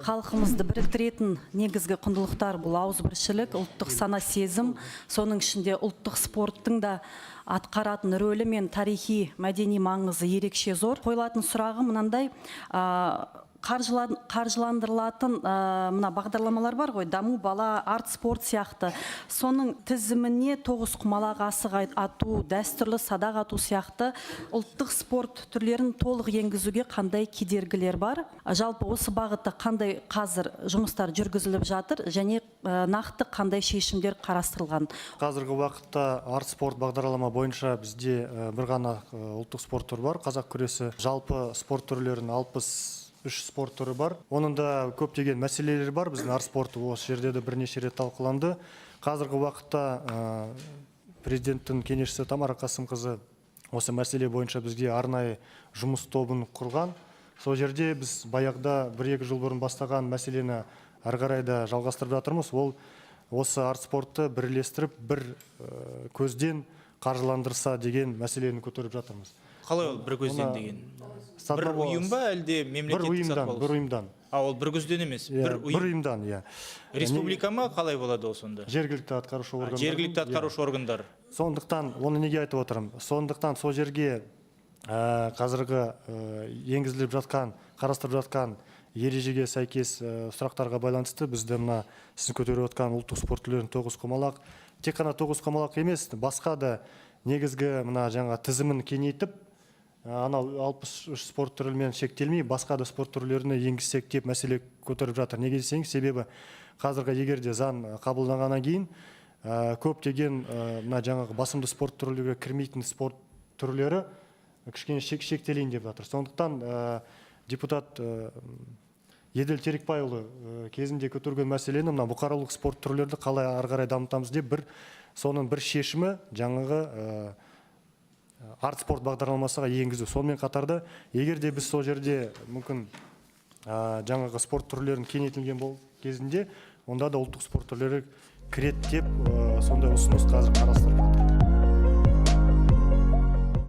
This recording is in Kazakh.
Халқымызды біріктіретін негізгі құндылықтар бұл ауызбіршілік, ұлттық сана сезім, соның ішінде ұлттық спорттың да атқаратын рөлі мен тарихи мәдени маңызы ерекше зор. Қойылатын сұрағы мынандай, қаржыландырылатын мына бағдарламалар бар ғой, даму бала, арт спорт сияқты. Соның тізіміне тоғызқұмалақ, асық ату, дәстүрлі садақ ату сияқты ұлттық спорт түрлерін толық енгізуге қандай кедергілер бар? Жалпы осы бағытта қандай қазір жұмыстар жүргізіліп жатыр және нақты қандай шешімдер қарастырылған? Қазіргі уақытта арт спорт бағдарлама бойынша бізде бір ғана ұлттық спорт түрі бар. Қазақ күресі. Жалпы спорт түрлерінің 63 спорт түрі бар. Оның да көптеген мәселелер бар. Біздің арт спорты осы жерде де бірнеше рет талқыланды. Қазіргі уақытта президенттің кеңесшісі Тамара Қасымқызы осы мәселе бойынша бізге арнайы жұмыс тобын құрған. Сол жерде біз баяғыда 1-2 жыл бұрын бастаған мәселені әрі қарай да жалғастырып жатырмыз. Ол осы арт спортты бірлестіріп, бір көзден қаржыландырса деген мәселені көтеріп жатырмыз. Қалай ол бір көзден деген? Бір ұйым ба, әлде мемлекеттік сатып алу? Бір ұйымдан. Ол бір көзден емес, бір ұйым. Бір ұйымдан, иә. Республика ма, қалай болады ол сонда? Жергілікті атқарушы органдар. Жергілікті атқарушы органдар. Сондықтан, оны неге айтып отырмын? Сондықтан сол жерге қазіргі енгізіліп жатқан, қарастырып жатқан ережеге сәйкес сұрақтарға байланысты бізді мына сіз көтеріп отқан ұлттық спорт түрлерін тоғызқұмалақ, тек қана тоғызқұмалақ емес, басқа да негізгі мына жаңа тізімін кеңейтіп, анау 63 спорт түрімен шектелмей, басқа да спорт түрлеріне енгізсек деп мәселе көтеріп жатыр. Неге десеңіз, себебі қазіргі егерде заң қабылданғаннан кейін көптеген мына жаңағы басымды спорт түрлерге кірмейтін спорт түрлері кішкене шектелейін деп жатыр. Сондықтан депутат Еділ Терекбайұлы кезінде көтерген мәселені мына бұқаралық спорт түрлерді қалай ары қарай дамытамыз деп соның бір шешімі жаңағы арт спорт бағдарламасыға енгізу. Сонымен қатарда, егер де біз сол жерде мүмкін жаңағы спорт түрлерін кеңейтілген кезінде, онда да ұлттық спорт түрлері кіреді деп сондай ұсыныс қазір қарастырып жатыр.